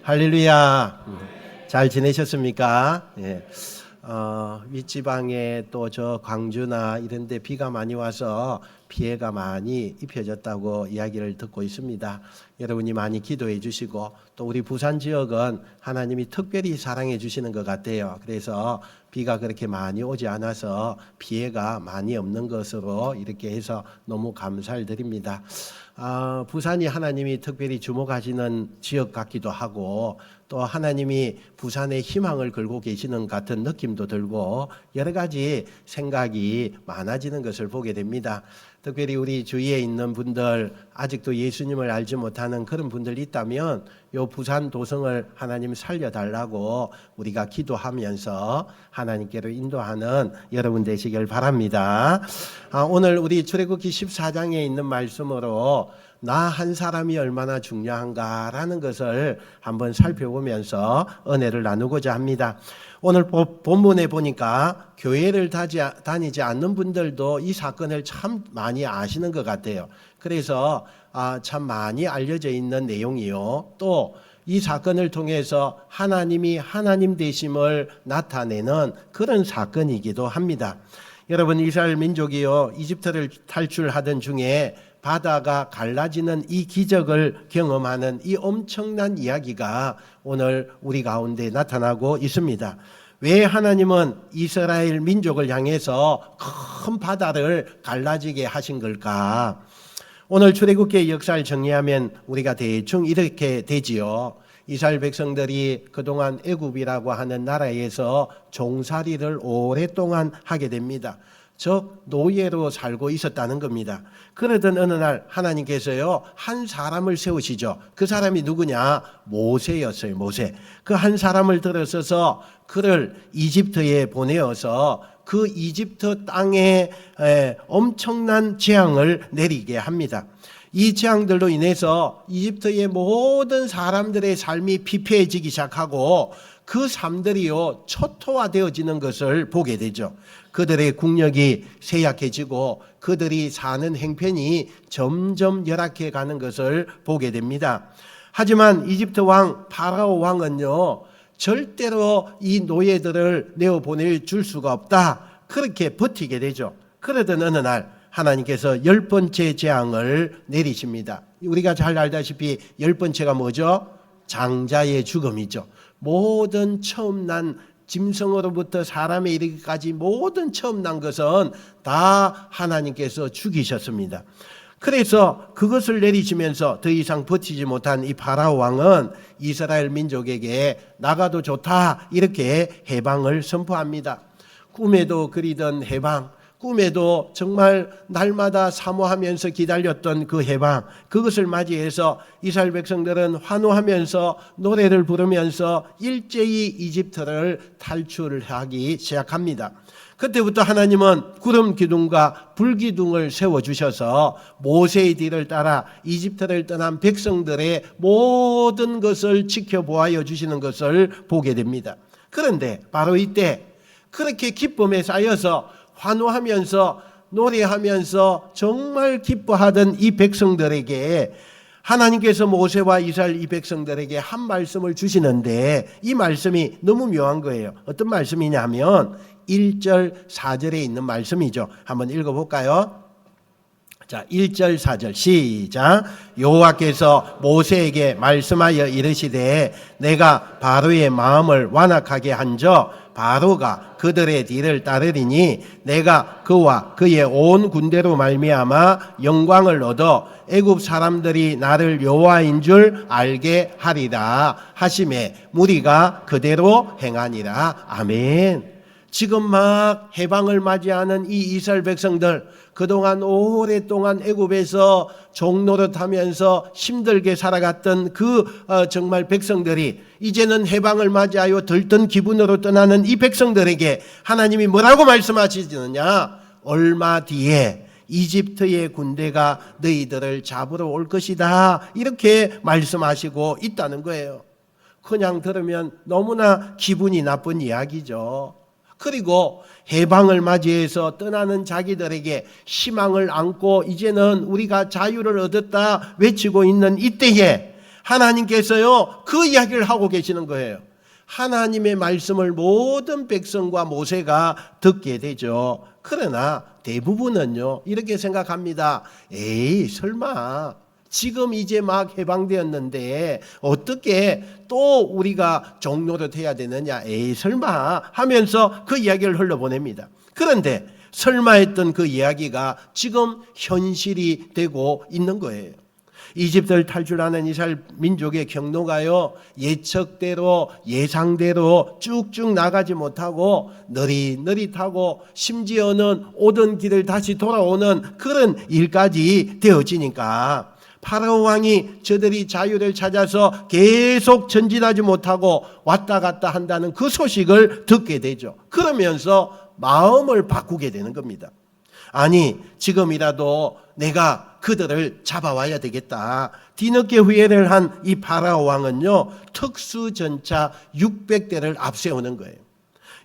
할렐루야. 잘 지내셨습니까? 예. 윗지방에 또 저 광주나 이런 데 비가 많이 와서 피해가 많이 입혀졌다고 이야기를 듣고 있습니다. 여러분이 많이 기도해 주시고 또 우리 부산 지역은 하나님이 특별히 사랑해 주시는 것 같아요. 그래서 비가 그렇게 많이 오지 않아서 피해가 많이 없는 것으로 이렇게 해서 너무 감사를 드립니다. 부산이 하나님이 특별히 주목하시는 지역 같기도 하고 또 하나님이 부산에 희망을 걸고 계시는 같은 느낌도 들고 여러 가지 생각이 많아지는 것을 보게 됩니다. 특별히 우리 주위에 있는 분들 아직도 예수님을 알지 못하는 그런 분들이 있다면 요 부산 도성을 하나님 살려달라고 우리가 기도하면서 하나님께로 인도하는 여러분 되시길 바랍니다. 오늘 우리 출애굽기 14장에 있는 말씀으로 나 한 사람이 얼마나 중요한가라는 것을 한번 살펴보면서 은혜를 나누고자 합니다. 오늘 본문에 보니까 교회를 다니지 않는 분들도 이 사건을 참 많이 아시는 것 같아요. 그래서 참 많이 알려져 있는 내용이요. 또 이 사건을 통해서 하나님이 하나님 되심을 나타내는 그런 사건이기도 합니다. 여러분, 이스라엘 민족이요, 이집트를 탈출하던 중에 바다가 갈라지는 이 기적을 경험하는 이 엄청난 이야기가 오늘 우리 가운데 나타나고 있습니다. 왜 하나님은 이스라엘 민족을 향해서 큰 바다를 갈라지게 하신 걸까? 오늘 출애굽기의 역사를 정리하면 우리가 대충 이렇게 되지요. 이스라엘 백성들이 그동안 애굽이라고 하는 나라에서 종살이를 오랫동안 하게 됩니다. 즉 노예로 살고 있었다는 겁니다. 그러던 어느 날 하나님께서요 한 사람을 세우시죠. 그 사람이 누구냐? 모세였어요. 모세. 그 한 사람을 들어서서 그를 이집트에 보내어서 그 이집트 땅에 엄청난 재앙을 내리게 합니다. 이 재앙들로 인해서 이집트의 모든 사람들의 삶이 피폐해지기 시작하고 그 삶들이요 초토화되어지는 것을 보게 되죠. 그들의 국력이 쇠약해지고 그들이 사는 행편이 점점 열악해 가는 것을 보게 됩니다. 하지만 이집트 왕 파라오 왕은요 절대로 이 노예들을 내어보낼 줄 수가 없다. 그렇게 버티게 되죠. 그러던 어느 날 하나님께서 10번째 재앙을 내리십니다. 우리가 잘 알다시피 10번째가 뭐죠? 장자의 죽음이죠. 모든 처음 난 짐승으로부터 사람에 이르기까지 모든 처음 난 것은 다 하나님께서 죽이셨습니다. 그래서 그것을 내리시면서 더 이상 버티지 못한 이 파라오 왕은 이스라엘 민족에게 나가도 좋다 이렇게 해방을 선포합니다. 꿈에도 그리던 해방, 꿈에도 정말 날마다 사모하면서 기다렸던 그 해방, 그것을 맞이해서 이스라엘 백성들은 환호하면서 노래를 부르면서 일제히 이집트를 탈출하기 시작합니다. 그때부터 하나님은 구름 기둥과 불 기둥을 세워주셔서 모세의 뒤를 따라 이집트를 떠난 백성들의 모든 것을 지켜보아여 주시는 것을 보게 됩니다. 그런데 바로 이때 그렇게 기쁨에 쌓여서 환호하면서 노래하면서 정말 기뻐하던 이 백성들에게 하나님께서 모세와 이스라엘 이 백성들에게 한 말씀을 주시는데 이 말씀이 너무 묘한 거예요. 어떤 말씀이냐면 1절 4절에 있는 말씀이죠. 한번 읽어볼까요? 자, 1절 4절 시작. 여호와께서 모세에게 말씀하여 이르시되 내가 바로의 마음을 완악하게 한저 바로가 그들의 뒤를 따르리니 내가 그와 그의 온 군대로 말미암아 영광을 얻어 애굽 사람들이 나를 여호와인 줄 알게 하리라 하심에 무리가 그대로 행하니라. 아멘. 지금 막 해방을 맞이하는 이 이스라엘 백성들, 그동안 오랫동안 애굽에서 종노릇하면서 힘들게 살아갔던 그 정말 백성들이 이제는 해방을 맞이하여 들뜬 기분으로 떠나는 이 백성들에게 하나님이 뭐라고 말씀하시느냐? 얼마 뒤에 이집트의 군대가 너희들을 잡으러 올 것이다. 이렇게 말씀하시고 있다는 거예요. 그냥 들으면 너무나 기분이 나쁜 이야기죠. 그리고 해방을 맞이해서 떠나는 자기들에게 희망을 안고 이제는 우리가 자유를 얻었다 외치고 있는 이때에 하나님께서요 그 이야기를 하고 계시는 거예요. 하나님의 말씀을 모든 백성과 모세가 듣게 되죠. 그러나 대부분은요 이렇게 생각합니다. 에이 설마 지금 이제 막 해방되었는데 어떻게 또 우리가 종로로 돼야 되느냐, 에이 설마 하면서 그 이야기를 흘러보냅니다. 그런데 설마 했던 그 이야기가 지금 현실이 되고 있는 거예요. 이집트를 탈출하는 이스라엘 민족의 경로가요 예측대로 예상대로 쭉쭉 나가지 못하고 느릿느릿하고 심지어는 오던 길을 다시 돌아오는 그런 일까지 되어지니까 파라오 왕이 저들이 자유를 찾아서 계속 전진하지 못하고 왔다 갔다 한다는 그 소식을 듣게 되죠. 그러면서 마음을 바꾸게 되는 겁니다. 아니 지금이라도 내가 그들을 잡아와야 되겠다. 뒤늦게 후회를 한 이 파라오 왕은요 특수전차 600대를 앞세우는 거예요.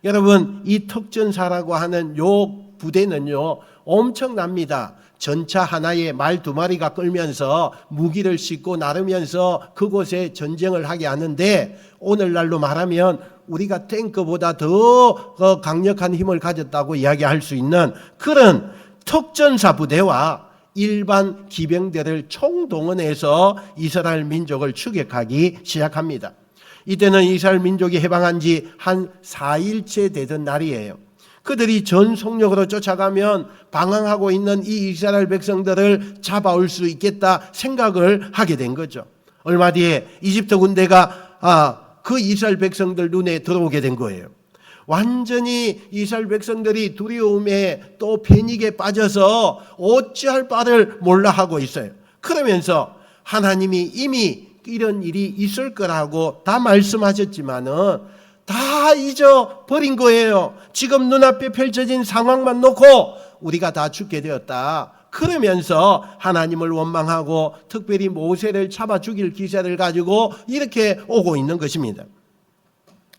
여러분 이 특전사라고 하는 요 부대는요 엄청납니다. 전차 하나에 말 2마리가 끌면서 무기를 싣고 나르면서 그곳에 전쟁을 하게 하는데 오늘날로 말하면 우리가 탱크보다 더 강력한 힘을 가졌다고 이야기할 수 있는 그런 특전사 부대와 일반 기병대를 총동원해서 이스라엘 민족을 추격하기 시작합니다. 이때는 이스라엘 민족이 해방한 지 한 4일째 되던 날이에요. 그들이 전 속력으로 쫓아가면 방황하고 있는 이 이스라엘 백성들을 잡아올 수 있겠다 생각을 하게 된 거죠. 얼마 뒤에 이집트 군대가 그 이스라엘 백성들 눈에 들어오게 된 거예요. 완전히 이스라엘 백성들이 두려움에 또 패닉에 빠져서 어찌할 바를 몰라 하고 있어요. 그러면서 하나님이 이미 이런 일이 있을 거라고 다 말씀하셨지만은 다 잊어버린 거예요. 지금 눈앞에 펼쳐진 상황만 놓고 우리가 다 죽게 되었다. 그러면서 하나님을 원망하고 특별히 모세를 잡아 죽일 기세를 가지고 이렇게 오고 있는 것입니다.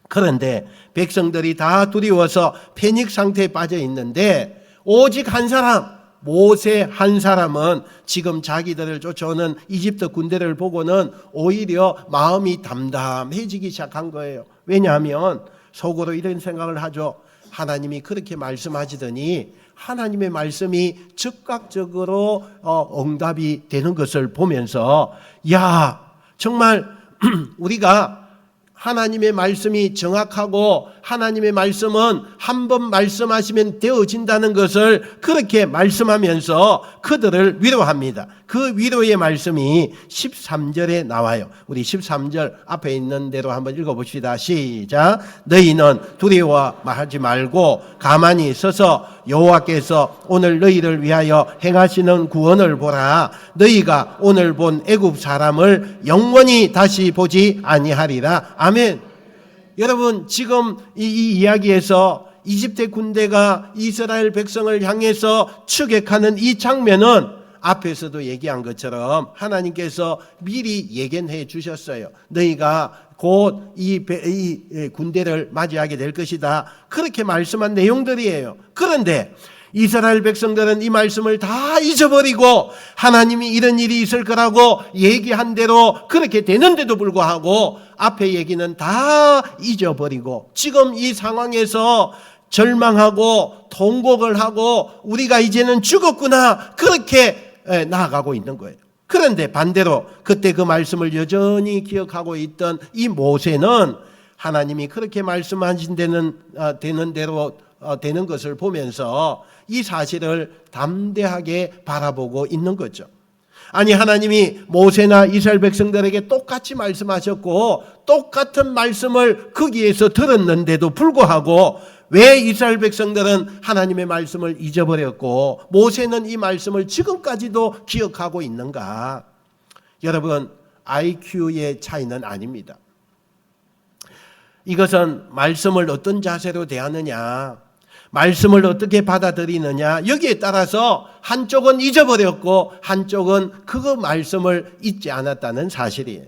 그런데 백성들이 다 두려워서 패닉 상태에 빠져 있는데 오직 한 사람, 모세 한 사람은 지금 자기들을 쫓아오는 이집트 군대를 보고는 오히려 마음이 담담해지기 시작한 거예요. 왜냐하면 속으로 이런 생각을 하죠. 하나님이 그렇게 말씀하시더니 하나님의 말씀이 즉각적으로 응답이 되는 것을 보면서 야 정말 우리가 하나님의 말씀이 정확하고 하나님의 말씀은 한 번 말씀하시면 되어진다는 것을 그렇게 말씀하면서 그들을 위로합니다. 그 위로의 말씀이 13절에 나와요. 우리 13절 앞에 있는 대로 한번 읽어봅시다. 시작. 너희는 두려워하지 말고 가만히 서서 여호와께서 오늘 너희를 위하여 행하시는 구원을 보라. 너희가 오늘 본 애굽 사람을 영원히 다시 보지 아니하리라. 아멘. 여러분 지금 이 이야기에서 이집트 군대가 이스라엘 백성을 향해서 추격하는 이 장면은 앞에서도 얘기한 것처럼 하나님께서 미리 예견해 주셨어요. 너희가 곧 이 군대를 맞이하게 될 것이다. 그렇게 말씀한 내용들이에요. 그런데 이스라엘 백성들은 이 말씀을 다 잊어버리고 하나님이 이런 일이 있을 거라고 얘기한 대로 그렇게 되는데도 불구하고 앞에 얘기는 다 잊어버리고 지금 이 상황에서 절망하고 통곡을 하고 우리가 이제는 죽었구나 그렇게 나아가고 있는 거예요. 그런데 반대로 그때 그 말씀을 여전히 기억하고 있던 이 모세는 하나님이 그렇게 말씀하신 되는 대로 되는 것을 보면서 이 사실을 담대하게 바라보고 있는 거죠. 아니 하나님이 모세나 이스라엘 백성들에게 똑같이 말씀하셨고 똑같은 말씀을 거기에서 들었는데도 불구하고 왜 이스라엘 백성들은 하나님의 말씀을 잊어버렸고 모세는 이 말씀을 지금까지도 기억하고 있는가? 여러분 IQ의 차이는 아닙니다. 이것은 말씀을 어떤 자세로 대하느냐, 말씀을 어떻게 받아들이느냐 여기에 따라서 한쪽은 잊어버렸고 한쪽은 그 말씀을 잊지 않았다는 사실이에요.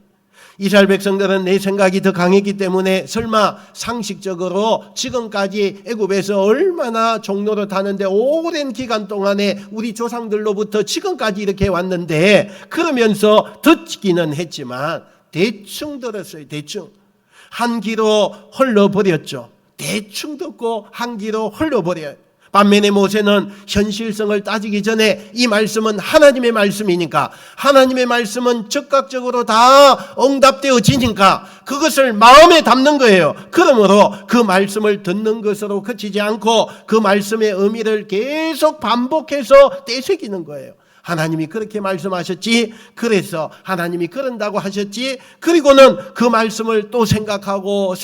이스라엘 백성들은 내 생각이 더 강했기 때문에 설마 상식적으로 지금까지 애굽에서 얼마나 종로를 타는데 오랜 기간 동안에 우리 조상들로부터 지금까지 이렇게 왔는데 그러면서 듣기는 했지만 대충 들었어요. 대충. 한 귀로 흘러버렸죠. 대충 듣고 한 귀로 흘러버려요. 반면에 모세는 현실성을 따지기 전에 이 말씀은 하나님의 말씀이니까, 하나님의 말씀은 즉각적으로 다 응답되어지니까 그것을 마음에 담는 거예요. 그러므로 그 말씀을 듣는 것으로 그치지 않고 그 말씀의 의미를 계속 반복해서 되새기는 거예요. 하나님이 그렇게 말씀하셨지, 그래서 하나님이 그런다고 하셨지, 그리고는 그 말씀을 또 생각하고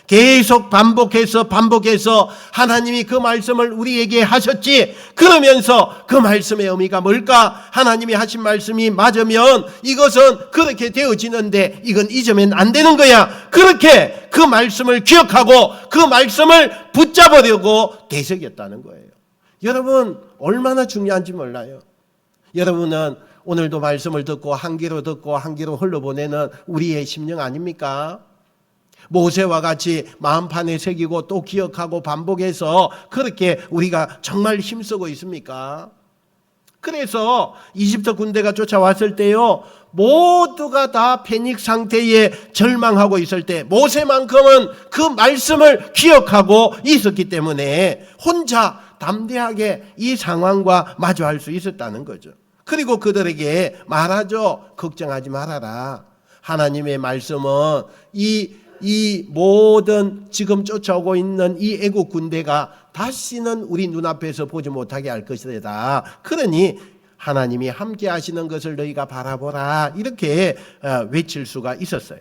계속 반복해서 하나님이 그 말씀을 우리에게 하셨지, 그러면서 그 말씀의 의미가 뭘까? 하나님이 하신 말씀이 맞으면 이것은 그렇게 되어지는데 이건 잊으면 안 되는 거야. 그렇게 그 말씀을 기억하고 그 말씀을 붙잡으려고 되새겼다는 거예요. 여러분, 얼마나 중요한지 몰라요. 여러분은 오늘도 말씀을 듣고 한 귀로 듣고 한 귀로 흘러보내는 우리의 심령 아닙니까? 모세와 같이 마음판에 새기고 또 기억하고 반복해서 그렇게 우리가 정말 힘쓰고 있습니까? 그래서 이집트 군대가 쫓아왔을 때요, 모두가 다 패닉 상태에 절망하고 있을 때 모세만큼은 그 말씀을 기억하고 있었기 때문에 혼자 담대하게 이 상황과 마주할 수 있었다는 거죠. 그리고 그들에게 말하죠. 걱정하지 말아라. 하나님의 말씀은 이 모든 지금 쫓아오고 있는 이 애국 군대가 다시는 우리 눈앞에서 보지 못하게 할 것이다. 그러니 하나님이 함께 하시는 것을 너희가 바라보라. 이렇게 외칠 수가 있었어요.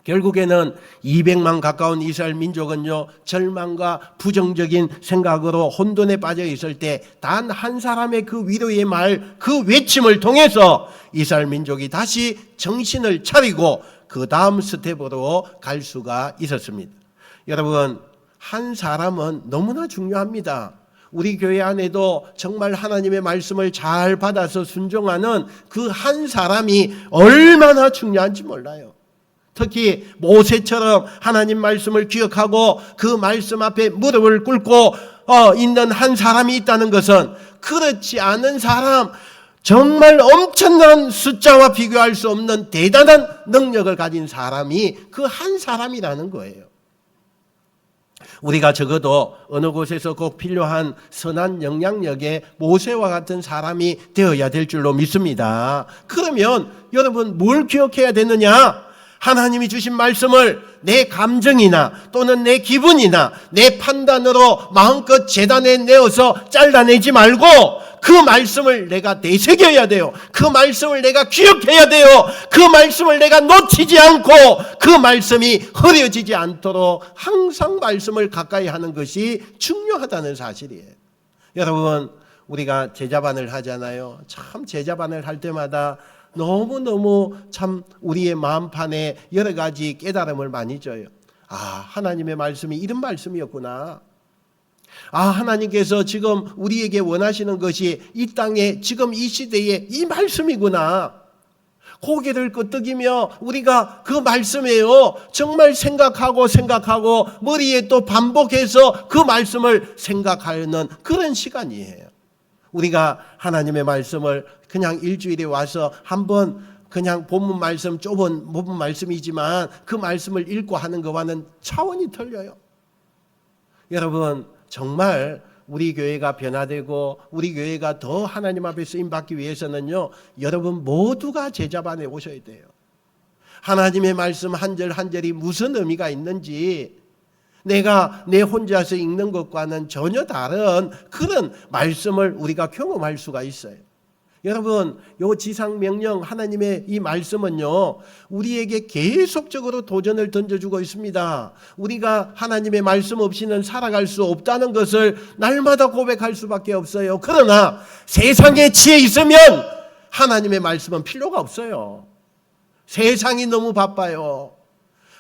결국에는 200만 가까운 이스라엘 민족은요, 절망과 부정적인 생각으로 혼돈에 빠져 있을 때 단 한 사람의 그 위로의 말, 그 외침을 통해서 이스라엘 민족이 다시 정신을 차리고 그 다음 스텝으로 갈 수가 있었습니다. 여러분, 한 사람은 너무나 중요합니다. 우리 교회 안에도 정말 하나님의 말씀을 잘 받아서 순종하는 그 한 사람이 얼마나 중요한지 몰라요. 특히 모세처럼 하나님 말씀을 기억하고 그 말씀 앞에 무릎을 꿇고 있는 한 사람이 있다는 것은 그렇지 않은 사람, 정말 엄청난 숫자와 비교할 수 없는 대단한 능력을 가진 사람이 그 한 사람이라는 거예요. 우리가 적어도 어느 곳에서 꼭 필요한 선한 영향력의 모세와 같은 사람이 되어야 될 줄로 믿습니다. 그러면 여러분, 뭘 기억해야 되느냐? 하나님이 주신 말씀을 내 감정이나 또는 내 기분이나 내 판단으로 마음껏 재단에 내어서 잘라내지 말고 그 말씀을 내가 되새겨야 돼요. 그 말씀을 내가 기억해야 돼요. 그 말씀을 내가 놓치지 않고 그 말씀이 흐려지지 않도록 항상 말씀을 가까이 하는 것이 중요하다는 사실이에요. 여러분, 우리가 제자반을 하잖아요. 참 제자반을 할 때마다 너무너무 참 우리의 마음판에 여러 가지 깨달음을 많이 줘요. 아, 하나님의 말씀이 이런 말씀이었구나. 아, 하나님께서 지금 우리에게 원하시는 것이 이 땅에 지금 이 시대에 이 말씀이구나. 고개를 끄덕이며 우리가 그 말씀에요, 정말 생각하고 머리에 또 반복해서 그 말씀을 생각하는 그런 시간이에요. 우리가 하나님의 말씀을 그냥 일주일에 와서 한번 그냥 본문 말씀, 좁은 본문 말씀이지만 그 말씀을 읽고 하는 것과는 차원이 틀려요. 여러분, 정말 우리 교회가 변화되고 우리 교회가 더 하나님 앞에 쓰임받기 위해서는요, 여러분 모두가 제자반에 오셔야 돼요. 하나님의 말씀 한 절 한 절이 무슨 의미가 있는지 내가 내 혼자서 읽는 것과는 전혀 다른 그런 말씀을 우리가 경험할 수가 있어요. 여러분, 요 지상명령 하나님의 이 말씀은요, 우리에게 계속적으로 도전을 던져주고 있습니다. 우리가 하나님의 말씀 없이는 살아갈 수 없다는 것을 날마다 고백할 수밖에 없어요. 그러나 세상에 치여 있으면 하나님의 말씀은 필요가 없어요. 세상이 너무 바빠요.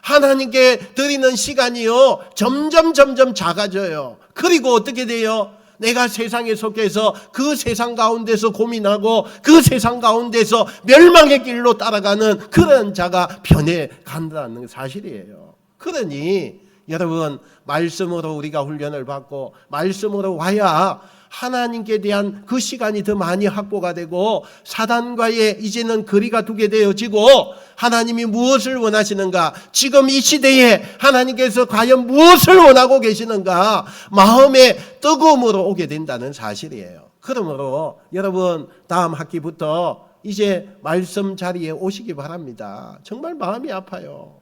하나님께 드리는 시간이요, 점점 작아져요. 그리고 어떻게 돼요? 내가 세상에 속해서 그 세상 가운데서 고민하고 그 세상 가운데서 멸망의 길로 따라가는 그런 자가 변해간다는 사실이에요. 그러니 여러분, 말씀으로 우리가 훈련을 받고 말씀으로 와야 하나님께 대한 그 시간이 더 많이 확보가 되고 사단과의 이제는 거리가 두게 되어지고 하나님이 무엇을 원하시는가, 지금 이 시대에 하나님께서 과연 무엇을 원하고 계시는가 마음의 뜨거움으로 오게 된다는 사실이에요. 그러므로 여러분, 다음 학기부터 이제 말씀 자리에 오시기 바랍니다. 정말 마음이 아파요.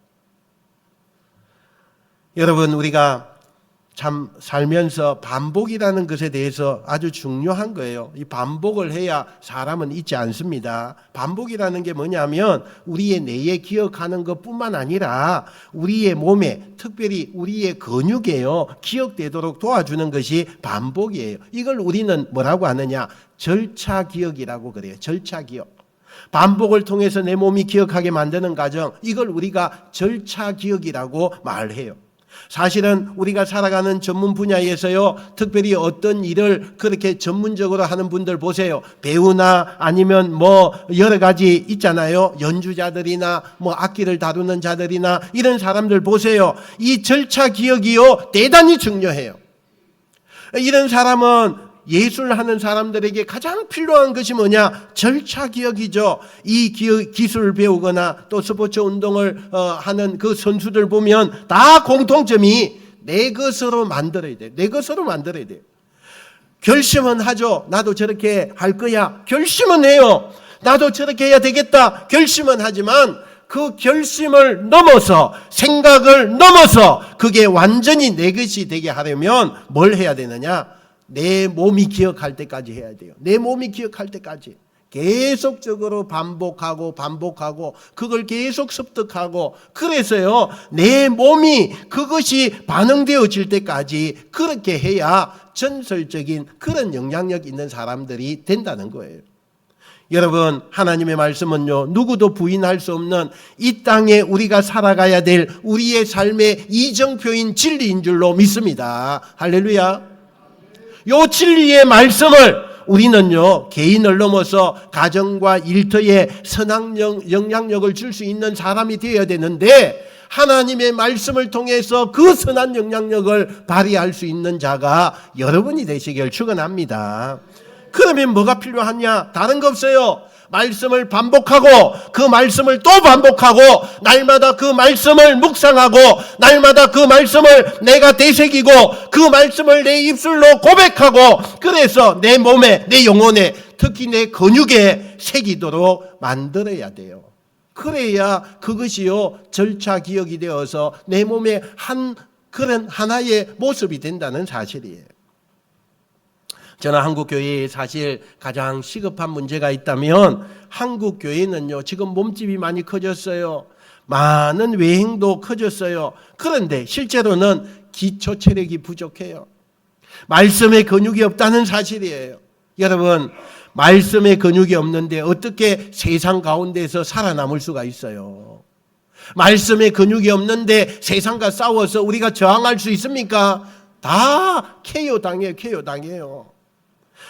여러분, 우리가 참 살면서 반복이라는 것에 대해서 아주 중요한 거예요. 이 반복을 해야 사람은 잊지 않습니다. 반복이라는 게 뭐냐면 우리의 뇌에 기억하는 것뿐만 아니라 우리의 몸에, 특별히 우리의 근육에요, 기억되도록 도와주는 것이 반복이에요. 이걸 우리는 뭐라고 하느냐, 절차 기억이라고 그래요. 절차 기억. 반복을 통해서 내 몸이 기억하게 만드는 과정, 이걸 우리가 절차 기억이라고 말해요. 사실은 우리가 살아가는 전문 분야에서요, 특별히 어떤 일을 그렇게 전문적으로 하는 분들 보세요. 배우나 아니면 뭐 여러 가지 있잖아요. 연주자들이나 뭐 악기를 다루는 자들이나 이런 사람들 보세요. 이 절차 기억이요, 대단히 중요해요. 이런 사람은 예술하는 사람들에게 가장 필요한 것이 뭐냐? 절차 기억이죠. 이 기술을 배우거나 또 스포츠 운동을 하는 그 선수들 보면 다 공통점이 내 것으로 만들어야 돼. 내 것으로 만들어야 돼. 결심은 하죠. 나도 저렇게 할 거야. 결심은 해요. 나도 저렇게 해야 되겠다. 결심은 하지만 그 결심을 넘어서, 생각을 넘어서 그게 완전히 내 것이 되게 하려면 뭘 해야 되느냐? 내 몸이 기억할 때까지 해야 돼요. 내 몸이 기억할 때까지 계속적으로 반복하고 그걸 계속 습득하고, 그래서요 내 몸이 그것이 반응되어질 때까지 그렇게 해야 전설적인 그런 영향력 있는 사람들이 된다는 거예요. 여러분, 하나님의 말씀은요, 누구도 부인할 수 없는 이 땅에 우리가 살아가야 될 우리의 삶의 이정표인 진리인 줄로 믿습니다. 할렐루야. 요 진리의 말씀을 우리는요, 개인을 넘어서 가정과 일터에 선한 영향력을 줄 수 있는 사람이 되어야 되는데, 하나님의 말씀을 통해서 그 선한 영향력을 발휘할 수 있는 자가 여러분이 되시길 축원합니다. 그러면 뭐가 필요하냐? 다른 거 없어요. 말씀을 반복하고 그 말씀을 또 반복하고 날마다 그 말씀을 묵상하고 날마다 그 말씀을 내가 되새기고 그 말씀을 내 입술로 고백하고, 그래서 내 몸에, 내 영혼에, 특히 내 근육에 새기도록 만들어야 돼요. 그래야 그것이요 절차 기억이 되어서 내 몸의 그런 하나의 모습이 된다는 사실이에요. 저는 한국교회에 사실 가장 시급한 문제가 있다면, 한국교회는요 지금 몸집이 많이 커졌어요. 많은 외행도 커졌어요. 그런데 실제로는 기초 체력이 부족해요. 말씀의 근육이 없다는 사실이에요. 여러분, 말씀의 근육이 없는데 어떻게 세상 가운데서 살아남을 수가 있어요? 말씀의 근육이 없는데 세상과 싸워서 우리가 저항할 수 있습니까? 다 KO 당해요.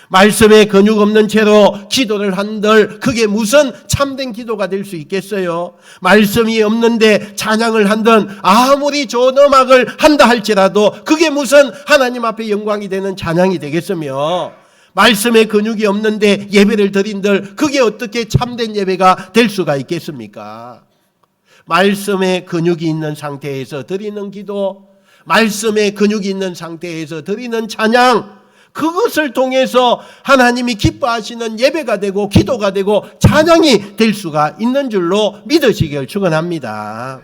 말씀에 근육 없는 채로 기도를 한들 그게 무슨 참된 기도가 될 수 있겠어요? 말씀이 없는데 찬양을 한들 아무리 좋은 음악을 한다 할지라도 그게 무슨 하나님 앞에 영광이 되는 찬양이 되겠으며, 말씀에 근육이 없는데 예배를 드린들 그게 어떻게 참된 예배가 될 수가 있겠습니까? 말씀에 근육이 있는 상태에서 드리는 기도, 말씀에 근육이 있는 상태에서 드리는 찬양, 그것을 통해서 하나님이 기뻐하시는 예배가 되고 기도가 되고 찬양이 될 수가 있는 줄로 믿으시길 축원합니다.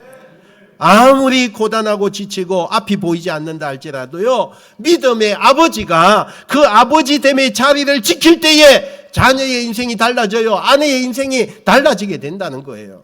아무리 고단하고 지치고 앞이 보이지 않는다 할지라도요, 믿음의 아버지가 그 아버지됨의 자리를 지킬 때에 자녀의 인생이 달라져요. 아내의 인생이 달라지게 된다는 거예요.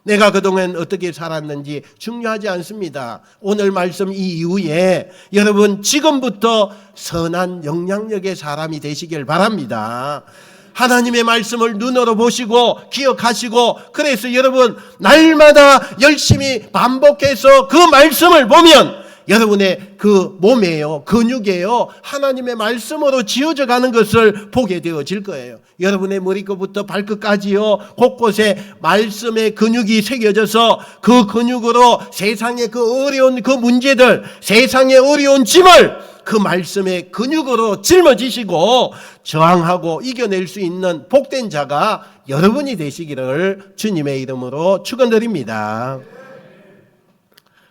내가 그동안 어떻게 살았는지 중요하지 않습니다. 오늘 말씀 이 이후에 여러분 지금부터 선한 영향력의 사람이 되시길 바랍니다. 하나님의 말씀을 눈으로 보시고 기억하시고, 그래서 여러분 날마다 열심히 반복해서 그 말씀을 보면 여러분의 그 몸에요, 근육에요, 하나님의 말씀으로 지어져 가는 것을 보게 되어질 거예요. 여러분의 머리끝부터 발끝까지요, 곳곳에 말씀의 근육이 새겨져서 그 근육으로 세상의 그 어려운 그 문제들, 세상의 어려운 짐을 그 말씀의 근육으로 짊어지시고 저항하고 이겨낼 수 있는 복된 자가 여러분이 되시기를 주님의 이름으로 축원드립니다.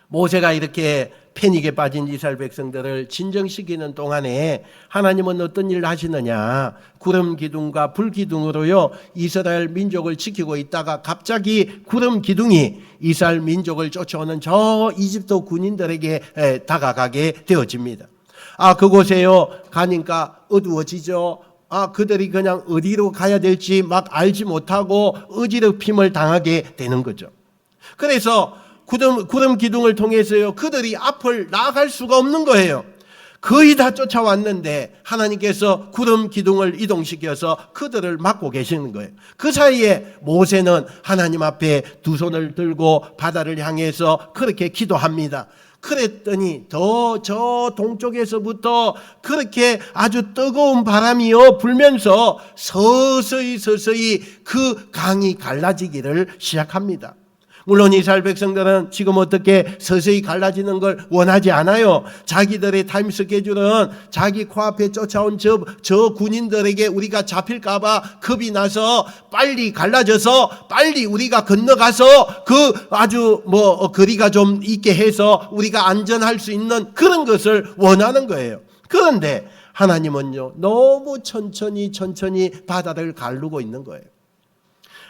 모세가 이렇게 패닉에 빠진 이스라엘 백성들을 진정시키는 동안에 하나님은 어떤 일을 하시느냐, 구름 기둥과 불 기둥으로요 이스라엘 민족을 지키고 있다가 갑자기 구름 기둥이 이스라엘 민족을 쫓아오는 저 이집트 군인들에게 다가가게 되어집니다. 그곳에요 가니까 어두워지죠. 그들이 그냥 어디로 가야 될지 막 알지 못하고 어지럽힘을 당하게 되는 거죠. 그래서 구름 기둥을 통해서요 그들이 앞을 나아갈 수가 없는 거예요. 거의 다 쫓아왔는데 하나님께서 구름 기둥을 이동시켜서 그들을 막고 계시는 거예요. 그 사이에 모세는 하나님 앞에 두 손을 들고 바다를 향해서 그렇게 기도합니다. 그랬더니 저 동쪽에서부터 그렇게 아주 뜨거운 바람이요 불면서 서서히 그 강이 갈라지기를 시작합니다. 물론 이스라엘 백성들은 지금 어떻게 서서히 갈라지는 걸 원하지 않아요. 자기들의 타임 스케줄은 자기 코앞에 쫓아온 저 군인들에게 우리가 잡힐까 봐 겁이 나서 빨리 갈라져서 빨리 우리가 건너가서 그 아주 거리가 좀 있게 해서 우리가 안전할 수 있는 그런 것을 원하는 거예요. 그런데 하나님은요 너무 천천히 바다를 가르고 있는 거예요.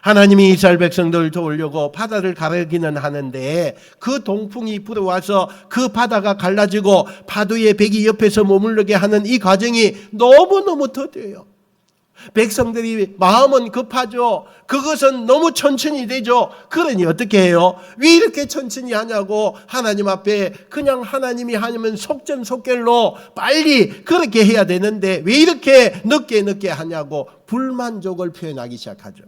하나님이 이스라엘 백성들을 도우려고 바다를 가르기는 하는데 그 동풍이 불어와서 그 바다가 갈라지고 파도의 백이 옆에서 머무르게 하는 이 과정이 너무너무 더뎌요. 백성들이 마음은 급하죠. 그것은 너무 천천히 되죠. 그러니 어떻게 해요? 왜 이렇게 천천히 하냐고 하나님 앞에 그냥 하나님이 하면 속전속결로 빨리 그렇게 해야 되는데 왜 이렇게 늦게 하냐고 불만족을 표현하기 시작하죠.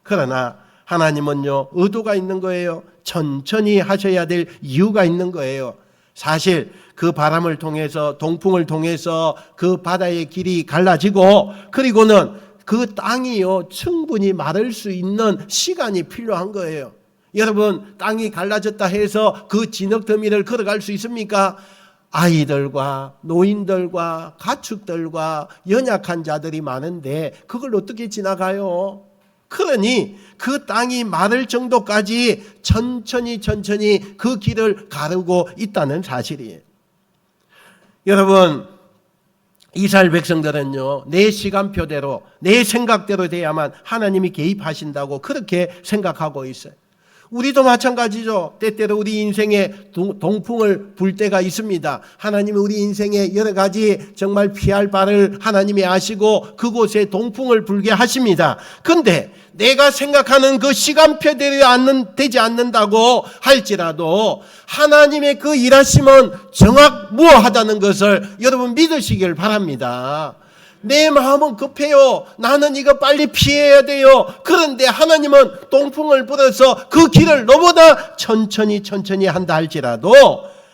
그러나 하나님은요 의도가 있는 거예요. 천천히 하셔야 될 이유가 있는 거예요. 사실 그 바람을 통해서 동풍을 통해서 그 바다의 길이 갈라지고 그리고는 그 땅이요 충분히 마를 수 있는 시간이 필요한 거예요. 여러분 땅이 갈라졌다 해서 그 진흙더미를 걸어갈 수 있습니까? 아이들과 노인들과 가축들과 연약한 자들이 많은데 그걸 어떻게 지나가요? 그러니 그 땅이 마를 정도까지 천천히 그 길을 가르고 있다는 사실이에요. 여러분 이스라엘 백성들은요 내 시간표대로 내 생각대로 돼야만 하나님이 개입하신다고 그렇게 생각하고 있어요. 우리도 마찬가지죠. 때때로 우리 인생에 동풍을 불 때가 있습니다. 하나님이 우리 인생에 여러 가지 정말 피할 바를 하나님이 아시고 그곳에 동풍을 불게 하십니다. 그런데 내가 생각하는 그 시간표대로 되지 않는다고 할지라도 하나님의 그 일하심은 정확무어하다는 것을 여러분 믿으시길 바랍니다. 내 마음은 급해요. 나는 이거 빨리 피해야 돼요. 그런데 하나님은 동풍을 불어서 그 길을 너보다 천천히 한다 할지라도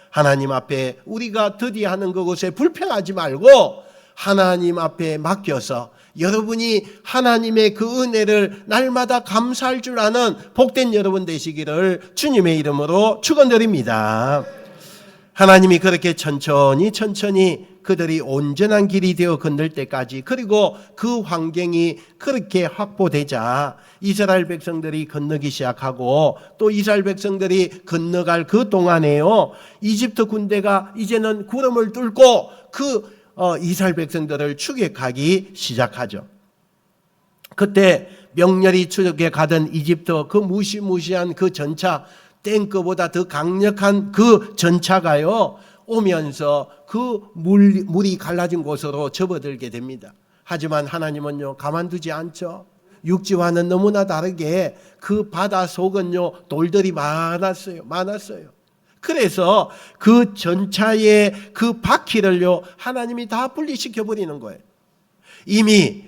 하나님 앞에 우리가 더디하는 그것에 불평하지 말고 하나님 앞에 맡겨서 여러분이 하나님의 그 은혜를 날마다 감사할 줄 아는 복된 여러분 되시기를 주님의 이름으로 축원드립니다. 하나님이 그렇게 천천히 그들이 온전한 길이 되어 건널 때까지 그리고 그 환경이 그렇게 확보되자 이스라엘 백성들이 건너기 시작하고 또 이스라엘 백성들이 건너갈 그 동안에요 이집트 군대가 이제는 구름을 뚫고 그 이스라엘 백성들을 추격하기 시작하죠. 그때 명렬히 추격하던 이집트 그 무시무시한 그 전차 탱크보다 더 강력한 그 전차가요 오면서 그 물이 갈라진 곳으로 접어들게 됩니다. 하지만 하나님은요 가만두지 않죠. 육지와는 너무나 다르게 그 바다 속은요 돌들이 많았어요. 그래서 그 전차의 그 바퀴를요 하나님이 다 분리시켜 버리는 거예요. 이미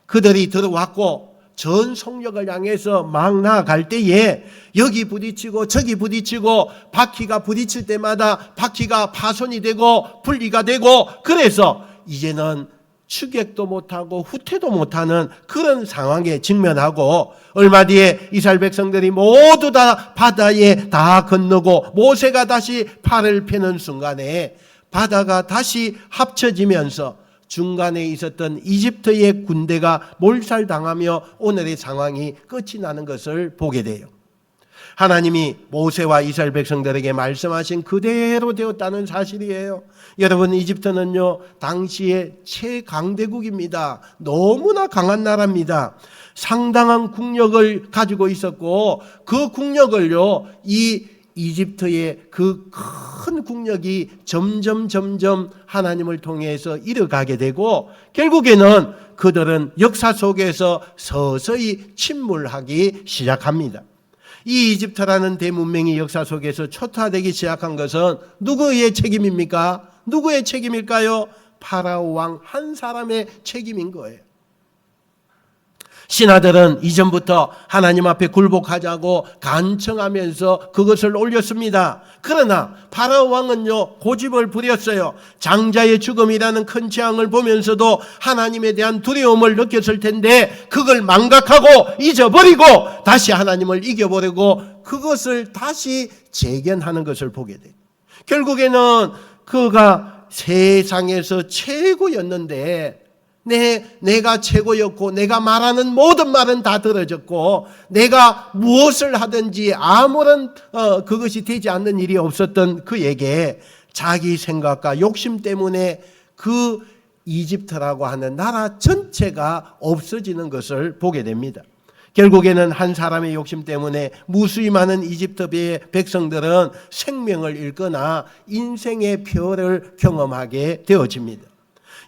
그들이 들어왔고 전 속력을 향해서 막 나아갈 때에 여기 부딪히고 저기 부딪히고 바퀴가 부딪힐 때마다 바퀴가 파손이 되고 분리가 되고, 그래서 이제는 추격도 못하고 후퇴도 못하는 그런 상황에 직면하고, 얼마 뒤에 이스라엘 백성들이 모두 다 바다에 다 건너고 모세가 다시 팔을 펴는 순간에 바다가 다시 합쳐지면서 중간에 있었던 이집트의 군대가 몰살당하며 오늘의 상황이 끝이 나는 것을 보게 돼요. 하나님이 모세와 이스라엘 백성들에게 말씀하신 그대로 되었다는 사실이에요. 여러분, 이집트는요, 당시의 최강대국입니다. 너무나 강한 나라입니다. 상당한 국력을 가지고 있었고, 그 국력을요, 이 이집트의 그 큰 국력이 점점 하나님을 통해서 이뤄가게 되고, 결국에는 그들은 역사 속에서 서서히 침몰하기 시작합니다. 이 이집트라는 대문명이 역사 속에서 초토화되기 시작한 것은 누구의 책임입니까? 누구의 책임일까요? 파라오 왕 한 사람의 책임인 거예요. 신하들은 이전부터 하나님 앞에 굴복하자고 간청하면서 그것을 올렸습니다. 그러나 파라오 왕은요, 고집을 부렸어요. 장자의 죽음이라는 큰 재앙을 보면서도 하나님에 대한 두려움을 느꼈을 텐데 그걸 망각하고 잊어버리고 다시 하나님을 이겨버리고 그것을 다시 재견하는 것을 보게 돼요. 결국에는 그가 세상에서 최고였는데 내가 최고였고 내가 말하는 모든 말은 다 들어졌고 내가 무엇을 하든지 아무런 그것이 되지 않는 일이 없었던 그에게 자기 생각과 욕심 때문에 그 이집트라고 하는 나라 전체가 없어지는 것을 보게 됩니다. 결국에는 한 사람의 욕심 때문에 무수히 많은 이집트의 백성들은 생명을 잃거나 인생의 표를 경험하게 되어집니다.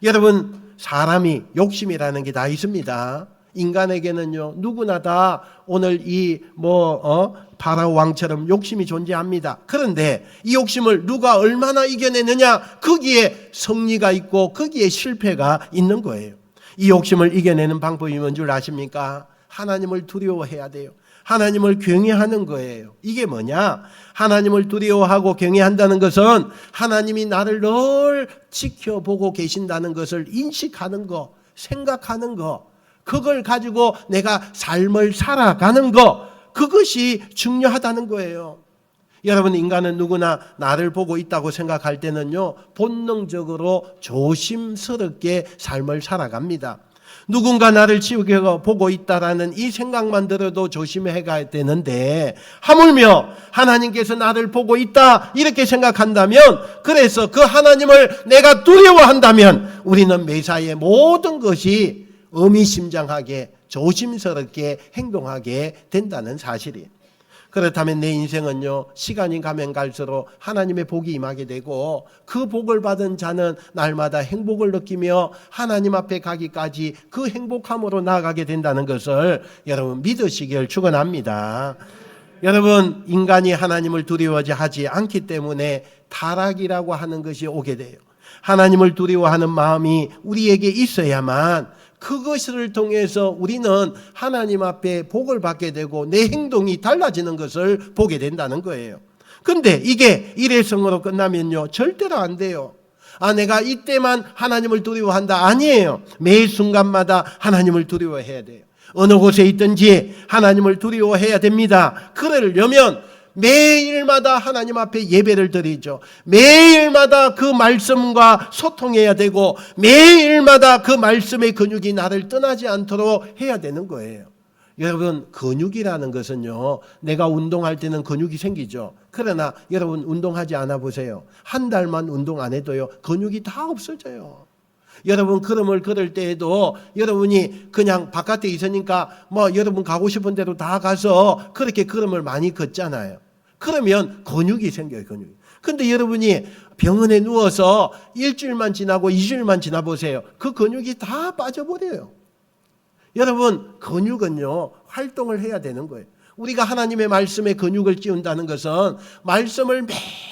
여러분, 사람이 욕심이라는 게 다 있습니다. 인간에게는요, 누구나 다 오늘 파라오 왕처럼 욕심이 존재합니다. 그런데 이 욕심을 누가 얼마나 이겨내느냐, 거기에 승리가 있고 거기에 실패가 있는 거예요. 이 욕심을 이겨내는 방법이 뭔 줄 아십니까? 하나님을 두려워해야 돼요. 하나님을 경외하는 거예요. 이게 뭐냐? 하나님을 두려워하고 경외한다는 것은 하나님이 나를 늘 지켜보고 계신다는 것을 인식하는 거, 생각하는 거, 그걸 가지고 내가 삶을 살아가는 거, 그것이 중요하다는 거예요. 여러분, 인간은 누구나 나를 보고 있다고 생각할 때는요, 본능적으로 조심스럽게 삶을 살아갑니다. 누군가 나를 지켜보고 있다라는 이 생각만 들어도 조심해 가야 되는데, 하물며 하나님께서 나를 보고 있다 이렇게 생각한다면, 그래서 그 하나님을 내가 두려워한다면 우리는 매사에 모든 것이 의미심장하게 조심스럽게 행동하게 된다는 사실이에요. 그렇다면 내 인생은요, 시간이 가면 갈수록 하나님의 복이 임하게 되고 그 복을 받은 자는 날마다 행복을 느끼며 하나님 앞에 가기까지 그 행복함으로 나아가게 된다는 것을 여러분 믿으시길 축원합니다. 여러분, 인간이 하나님을 두려워하지 않기 때문에 타락이라고 하는 것이 오게 돼요. 하나님을 두려워하는 마음이 우리에게 있어야만 그것을 통해서 우리는 하나님 앞에 복을 받게 되고 내 행동이 달라지는 것을 보게 된다는 거예요. 그런데 이게 일회성으로 끝나면요, 절대로 안 돼요. 내가 이때만 하나님을 두려워한다, 아니에요. 매 순간마다 하나님을 두려워해야 돼요. 어느 곳에 있든지 하나님을 두려워해야 됩니다. 그러려면 매일마다 하나님 앞에 예배를 드리죠. 매일마다 그 말씀과 소통해야 되고 매일마다 그 말씀의 근육이 나를 떠나지 않도록 해야 되는 거예요. 여러분, 근육이라는 것은요, 내가 운동할 때는 근육이 생기죠. 그러나 여러분, 운동하지 않아 보세요. 한 달만 운동 안 해도요, 근육이 다 없어져요. 여러분, 걸음을 걸을 때에도 여러분이 그냥 바깥에 있으니까 여러분 가고 싶은 대로 다 가서 그렇게 걸음을 많이 걷잖아요. 그러면 근육이 생겨요, 근육이. 근데 여러분이 병원에 누워서 일주일만 지나고 2주일만 지나 보세요. 그 근육이 다 빠져버려요. 여러분, 근육은요, 활동을 해야 되는 거예요. 우리가 하나님의 말씀에 근육을 키운다는 것은 말씀을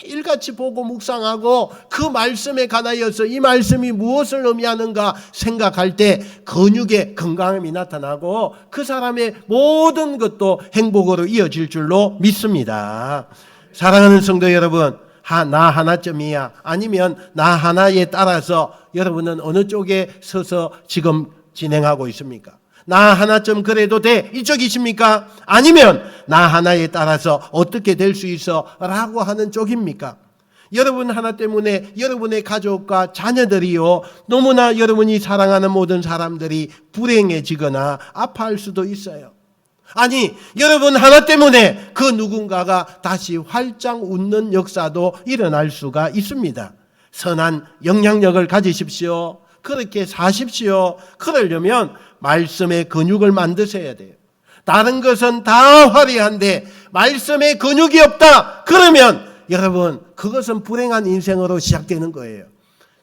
매일같이 보고 묵상하고 그 말씀에 관하여서 이 말씀이 무엇을 의미하는가 생각할 때 근육의 건강함이 나타나고 그 사람의 모든 것도 행복으로 이어질 줄로 믿습니다. 사랑하는 성도 여러분, 나 하나쯤이야 아니면 나 하나에 따라서 여러분은 어느 쪽에 서서 지금 진행하고 있습니까? 나 하나쯤 그래도 돼 이쪽이십니까? 아니면 나 하나에 따라서 어떻게 될 수 있어 라고 하는 쪽입니까? 여러분 하나 때문에 여러분의 가족과 자녀들이요 너무나 여러분이 사랑하는 모든 사람들이 불행해지거나 아파할 수도 있어요. 아니 여러분 하나 때문에 그 누군가가 다시 활짝 웃는 역사도 일어날 수가 있습니다. 선한 영향력을 가지십시오. 그렇게 사십시오. 그러려면 말씀의 근육을 만드셔야 돼요. 다른 것은 다 화려한데 말씀의 근육이 없다. 그러면 여러분 그것은 불행한 인생으로 시작되는 거예요.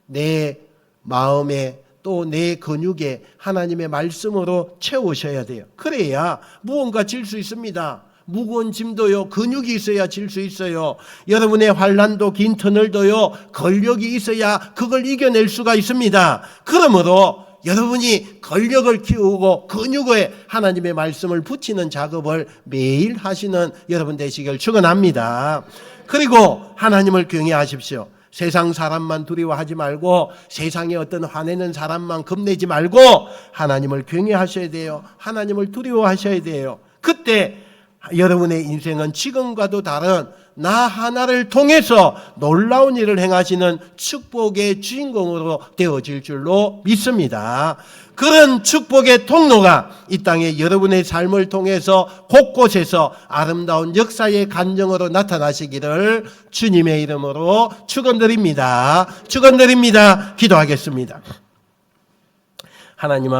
내 마음에 또 내 근육에 하나님의 말씀으로 채우셔야 돼요. 그래야 무언가 질 수 있습니다. 무거운 짐도요 근육이 있어야 질 수 있어요. 여러분의 환난도 긴 터널도요 근력이 있어야 그걸 이겨낼 수가 있습니다. 그러므로 여러분이 근력을 키우고 근육에 하나님의 말씀을 붙이는 작업을 매일 하시는 여러분 되시길 축원합니다. 그리고 하나님을 경외하십시오. 세상 사람만 두려워하지 말고 세상에 어떤 화내는 사람만 겁내지 말고 하나님을 경외하셔야 돼요. 하나님을 두려워하셔야 돼요. 그때 여러분의 인생은 지금과도 다른 나 하나를 통해서 놀라운 일을 행하시는 축복의 주인공으로 되어질 줄로 믿습니다. 그런 축복의 통로가 이 땅에 여러분의 삶을 통해서 곳곳에서 아름다운 역사의 간증으로 나타나시기를 주님의 이름으로 축원드립니다. 축원드립니다. 기도하겠습니다. 하나님